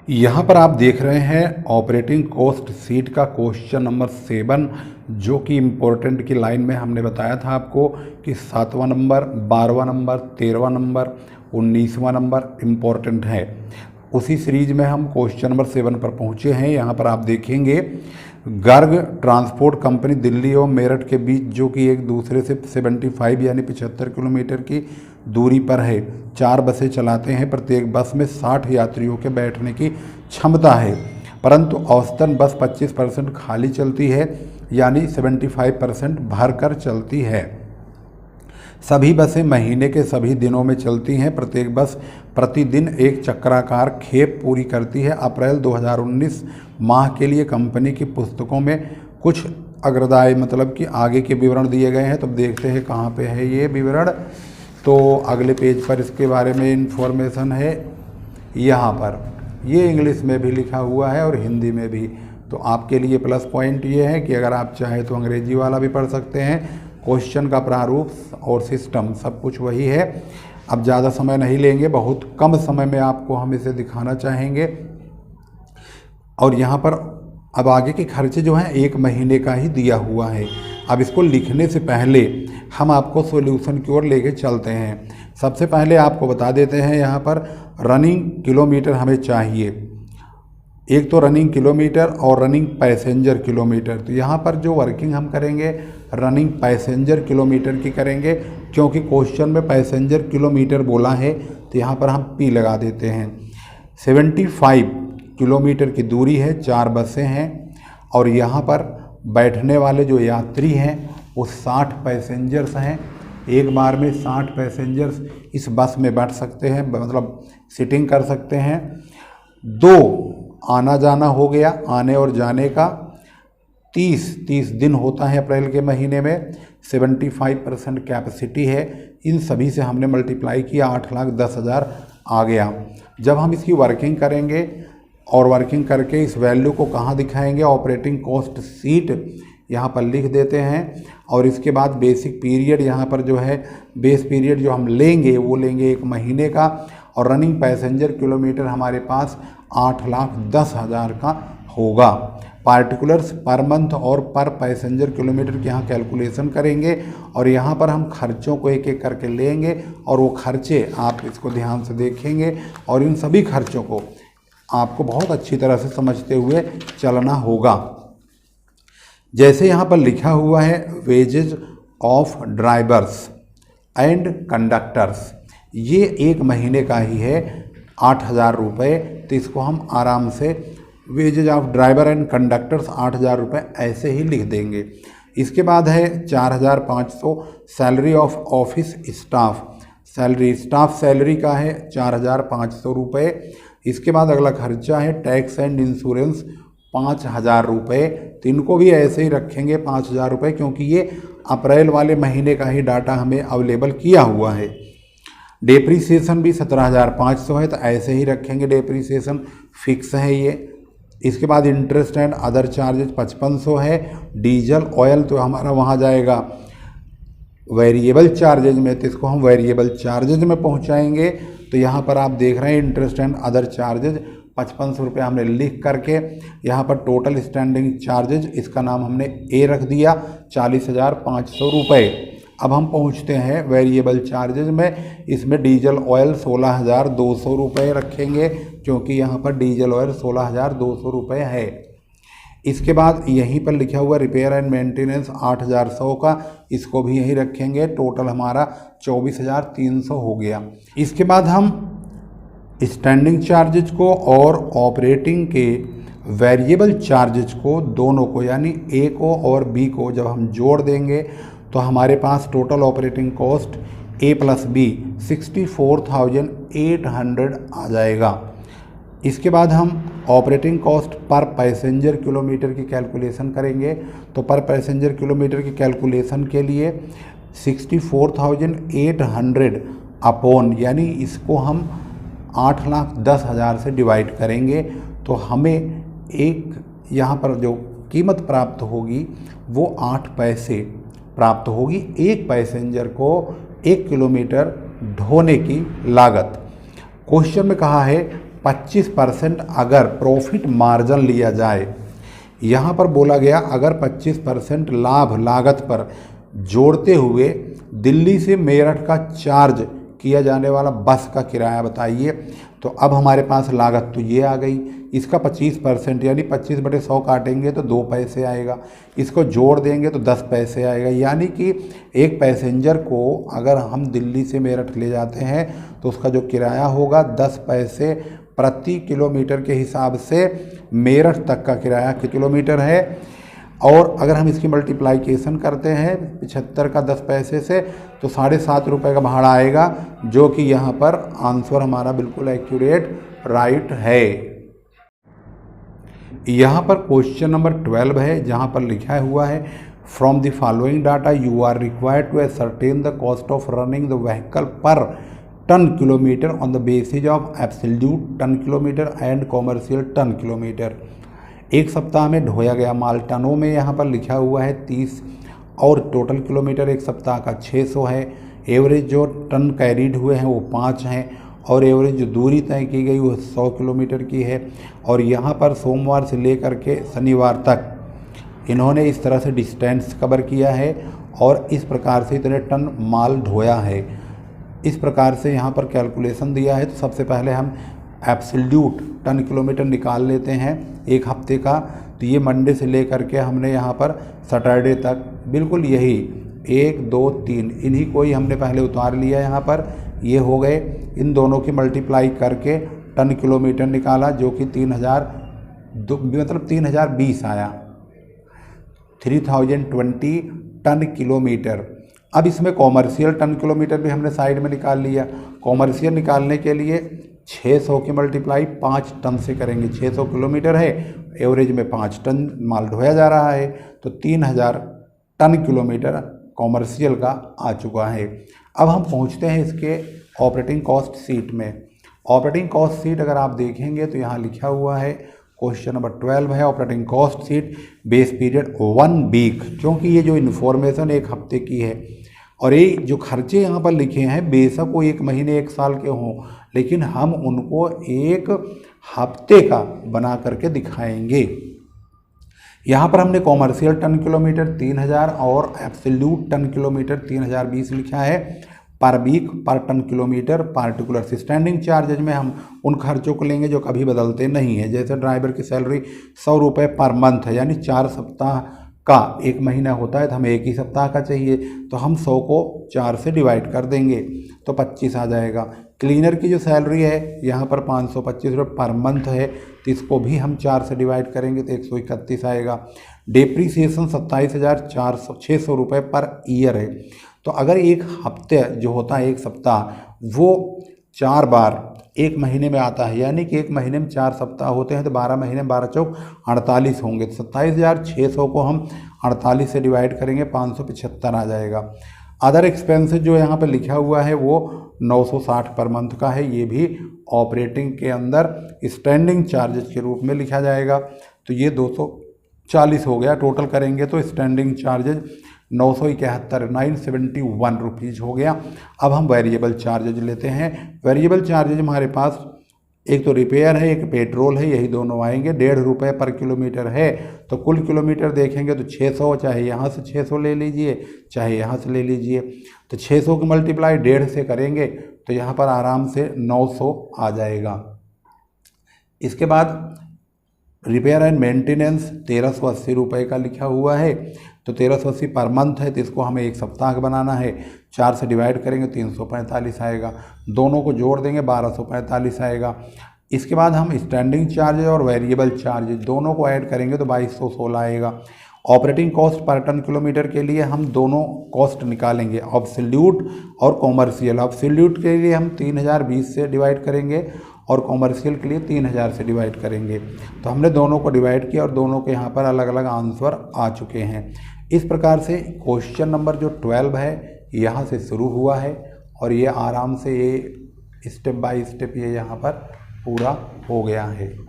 यहाँ पर आप देख रहे हैं ऑपरेटिंग कॉस्ट सीट का क्वेश्चन नंबर 7, जो कि इम्पोर्टेंट की लाइन में हमने बताया था आपको कि 7वां नंबर, 12वां नंबर, 13वां नंबर, 19वां नंबर इम्पोर्टेंट है। उसी सीरीज में हम क्वेश्चन नंबर 7 पर पहुँचे हैं। यहाँ पर आप देखेंगे गर्ग ट्रांसपोर्ट कंपनी दिल्ली और मेरठ के बीच, जो कि एक दूसरे से 75 यानी 75 किलोमीटर की दूरी पर है, 4 बसें चलाते हैं। प्रत्येक बस में 60 यात्रियों के बैठने की क्षमता है, परंतु औसतन बस 25% खाली चलती है, यानी 75% भरकर चलती है। सभी बसें महीने के सभी दिनों में चलती हैं। प्रत्येक बस प्रतिदिन एक चक्राकार खेप पूरी करती है। अप्रैल 2019 माह के लिए कंपनी की पुस्तकों में कुछ अग्रदाय मतलब कि आगे के विवरण दिए गए हैं। तो देखते हैं कहाँ पे है ये विवरण। तो अगले पेज पर इसके बारे में इंफॉर्मेशन है। यहाँ पर ये इंग्लिश में भी लिखा हुआ है और हिंदी में भी। तो आपके लिए प्लस पॉइंट ये है कि अगर आप चाहें तो अंग्रेजी वाला भी पढ़ सकते हैं। क्वेश्चन का प्रारूप और सिस्टम सब कुछ वही है। अब ज़्यादा समय नहीं लेंगे, बहुत कम समय में आपको हम इसे दिखाना चाहेंगे। और यहाँ पर अब आगे के खर्चे जो हैं 1 महीने का ही दिया हुआ है। अब इसको लिखने से पहले हम आपको सॉल्यूशन की ओर लेके चलते हैं। सबसे पहले आपको बता देते हैं, यहाँ पर रनिंग किलोमीटर हमें चाहिए। एक तो रनिंग किलोमीटर और रनिंग पैसेंजर किलोमीटर। तो यहाँ पर जो वर्किंग हम करेंगे रनिंग पैसेंजर किलोमीटर की करेंगे, क्योंकि क्वेश्चन में पैसेंजर किलोमीटर बोला है, तो यहाँ पर हम पी लगा देते हैं। 75 किलोमीटर की दूरी है, 4 बसें हैं और यहाँ पर बैठने वाले जो यात्री हैं वो 60 पैसेंजर्स हैं। एक बार में 60 पैसेंजर्स इस बस में बैठ सकते हैं, मतलब सिटिंग कर सकते हैं। 2 आना जाना हो गया, आने और जाने का 30 दिन होता है अप्रैल के महीने में। 75% कैपेसिटी है। इन सभी से हमने मल्टीप्लाई किया, 8,10,000 आ गया। जब हम इसकी वर्किंग करेंगे और वर्किंग करके इस वैल्यू को कहाँ दिखाएंगे, ऑपरेटिंग कॉस्ट सीट यहाँ पर लिख देते हैं। और इसके बाद बेसिक पीरियड, यहाँ पर जो है बेस पीरियड जो हम लेंगे वो लेंगे 1 महीने का। और रनिंग पैसेंजर किलोमीटर हमारे पास 8,10,000 का होगा। पार्टिकुलर्स पर मंथ और पर पैसेंजर किलोमीटर की यहाँ कैलकुलेशन करेंगे और यहाँ पर हम खर्चों को एक एक करके लेंगे और वो खर्चे आप इसको ध्यान से देखेंगे और इन सभी खर्चों को आपको बहुत अच्छी तरह से समझते हुए चलना होगा। जैसे यहाँ पर लिखा हुआ है wages of drivers and conductors, ये 1 महीने का ही है, 8,000 रुपये। तो इसको हम आराम से wages of driver and conductors 8,000 रुपये ऐसे ही लिख देंगे। इसके बाद है 4,500 salary of office staff. Salary staff salary का है 4,500 रुपये। इसके बाद अगला खर्चा है टैक्स एंड इंश्योरेंस 5,000 रुपये। तो इनको भी ऐसे ही रखेंगे 5,000 रुपये, क्योंकि ये अप्रैल वाले महीने का ही डाटा हमें अवेलेबल किया हुआ है। डेप्रीसिएशन भी 17,500 है, तो ऐसे ही रखेंगे, डेप्रीसिएशन फिक्स है ये। इसके बाद इंटरेस्ट एंड अदर चार्जेस 5500 है। डीजल ऑयल तो हमारा वहाँ जाएगा वेरिएबल चार्जेज में, तो इसको हम वेरिएबल चार्जेज में पहुँचाएंगे। तो यहाँ पर आप देख रहे हैं इंटरेस्ट एंड अदर चार्जेज 5500 रुपये हमने लिख करके यहाँ पर टोटल स्टैंडिंग चार्जेज, इसका नाम हमने ए रख दिया, 40,500 रुपये। अब हम पहुँचते हैं वेरिएबल चार्जेज में। इसमें डीजल ऑयल 16,200 रुपये रखेंगे, क्योंकि यहाँ पर डीजल ऑयल 16,200 रुपये है। इसके बाद यहीं पर लिखा हुआ रिपेयर एंड मेंटेनेंस 8,100 का, इसको भी यहीं रखेंगे। टोटल हमारा 24,300 हो गया। इसके बाद हम स्टैंडिंग चार्जेज को और ऑपरेटिंग के वेरिएबल चार्जेज को, दोनों को यानी ए को और बी को जब हम जोड़ देंगे तो हमारे पास टोटल ऑपरेटिंग कॉस्ट ए प्लस बी 64,800 आ जाएगा। इसके बाद हम ऑपरेटिंग कॉस्ट पर पैसेंजर किलोमीटर की कैलकुलेशन करेंगे। तो पर पैसेंजर किलोमीटर की कैलकुलेशन के लिए 64,800 अपॉन, यानी इसको हम 8,10,000 से डिवाइड करेंगे, तो हमें एक यहाँ पर जो कीमत प्राप्त होगी वो 8 पैसे प्राप्त होगी। एक पैसेंजर को 1 किलोमीटर ढोने की लागत। क्वेश्चन में कहा है 25% अगर प्रॉफिट मार्जिन लिया जाए, यहाँ पर बोला गया अगर 25% लाभ लागत पर जोड़ते हुए दिल्ली से मेरठ का चार्ज किया जाने वाला बस का किराया बताइए। तो अब हमारे पास लागत तो ये आ गई, इसका 25% यानी 25/100 काटेंगे तो 2 पैसे आएगा, इसको जोड़ देंगे तो 10 पैसे आएगा। यानी कि एक पैसेंजर को अगर हम दिल्ली से मेरठ ले जाते हैं तो उसका जो किराया होगा 10 पैसे प्रति किलोमीटर के हिसाब से मेरठ तक का किराया किलोमीटर है। और अगर हम इसकी मल्टीप्लाइकेशन करते हैं 75 का 10 पैसे से तो 7.5 रुपये का भाड़ा आएगा, जो कि यहाँ पर आंसर हमारा बिल्कुल एक्यूरेट राइट है। यहाँ पर क्वेश्चन नंबर 12 है, जहाँ पर लिखा हुआ है from the following data you are required to ascertain the cost of running the vehicle per ton kilometre on the basis of absolute tonne kilometre and commercial tonne kilometre. एक सप्ताह में ढोया गया माल टनों में यहाँ पर लिखा हुआ है 30 और टोटल किलोमीटर एक सप्ताह का 600 है। एवरेज जो टन कैरीड हुए हैं वो 5 हैं और एवरेज जो दूरी तय की गई वो 100 किलोमीटर की है। और यहाँ पर सोमवार से लेकर के शनिवार तक इन्होंने इस तरह से डिस्टेंस कवर किया है और इस प्रकार से इतने टन माल ढोया है। इस प्रकार से यहाँ पर कैलकुलेशन दिया है। तो सबसे पहले हम एब्सोल्यूट टन किलोमीटर निकाल लेते हैं एक हफ्ते का। तो ये मंडे से लेकर के हमने यहाँ पर सैटरडे तक बिल्कुल यही 1 2 3 इन्हीं को ही हमने पहले उतार लिया यहाँ पर, ये हो गए। इन दोनों की मल्टीप्लाई करके टन किलोमीटर निकाला जो कि 3020 आया, 3020 टन किलोमीटर। अब इसमें कॉमर्शियल टन किलोमीटर भी हमने साइड में निकाल लिया। कॉमर्शियल निकालने के लिए 600 की मल्टीप्लाई 5 टन से करेंगे। 600 किलोमीटर है, एवरेज में 5 टन माल ढोया जा रहा है, तो 3000 टन किलोमीटर कॉमर्शियल का आ चुका है। अब हम पहुंचते हैं इसके ऑपरेटिंग कॉस्ट सीट में। ऑपरेटिंग कॉस्ट सीट अगर आप देखेंगे तो यहाँ लिखा हुआ है क्वेश्चन नंबर 12 है operating cost seat base period 1 week, क्योंकि ये जो इन्फॉर्मेशन एक हफ्ते की है और ये जो खर्चे यहाँ पर लिखे हैं बेशक वो 1 महीने 1 साल के हों, लेकिन हम उनको एक हफ्ते का बना करके दिखाएंगे। यहाँ पर हमने कॉमर्शियल टन किलोमीटर 3000 और एब्सोल्यूट टन किलोमीटर 3020 लिखा है पर वीक पर ton kilometer. Particular standing charges में हम उन खर्चों को लेंगे जो कभी बदलते नहीं है। जैसे ड्राइवर की सैलरी 100 रुपये पर मंथ है, यानी 4 सप्ताह का 1 महीना होता है तो हमें 1 ही सप्ताह का चाहिए, तो हम 100 को 4 से डिवाइड कर देंगे तो 25 आ जाएगा। क्लीनर की जो सैलरी है यहाँ पर 525 रुपये पर मंथ है, तो इसको भी हम 4 से डिवाइड करेंगे तो 131 आएगा। डेप्रीसिएशन 27,600 रुपये पर ईयर है। तो अगर एक हफ्ते जो होता है 1 सप्ताह वो 4 बार 1 महीने में आता है, यानी कि 1 महीने में 4 सप्ताह होते हैं तो 12 महीने में 12 चौक 48 होंगे। तो 27,600 को हम 48 से डिवाइड करेंगे 575 आ जाएगा। अदर एक्सपेंसेस जो यहाँ पर लिखा हुआ है वो 960 पर मंथ का है, ये भी ऑपरेटिंग के अंदर स्टैंडिंग चार्जेस के रूप में लिखा जाएगा। तो ये 240 हो गया, टोटल करेंगे तो स्टैंडिंग चार्जेज 971 रुपीज़ हो गया। अब हम वेरिएबल चार्जेज लेते हैं। वेरिएबल चार्जेज हमारे पास एक तो रिपेयर है, एक पेट्रोल है, यही दोनों आएंगे। 1.5 रुपये पर किलोमीटर है, तो कुल किलोमीटर देखेंगे तो 600, चाहे यहाँ से 600 ले लीजिए चाहे यहाँ से ले लीजिए। तो 600 की मल्टीप्लाई 1.5 से करेंगे तो यहाँ पर आराम से 900 आ जाएगा। इसके बाद रिपेयर एंड मेंटेनेंस 1380 रुपये का लिखा हुआ है, तो 1380 पर मंथ है, तो इसको हमें 1 सप्ताह का बनाना है। 4 से डिवाइड करेंगे 345 आएगा, दोनों को जोड़ देंगे 1245 आएगा। इसके बाद हम स्टैंडिंग चार्जेज और वेरिएबल चार्जेज दोनों को ऐड करेंगे तो 2216 आएगा। ऑपरेटिंग कॉस्ट पर टन किलोमीटर के लिए हम दोनों कॉस्ट निकालेंगे, एब्सोल्यूट और कॉमर्शियल। एब्सोल्यूट के लिए हम 3020 से डिवाइड करेंगे और कॉमर्शियल के लिए 3000 से डिवाइड करेंगे। तो हमने दोनों को डिवाइड किया और दोनों के यहाँ पर अलग अलग आंसर आ चुके हैं। इस प्रकार से क्वेश्चन नंबर जो 12 है यहाँ से शुरू हुआ है और ये आराम से ये स्टेप बाय स्टेप ये यहाँ पर पूरा हो गया है।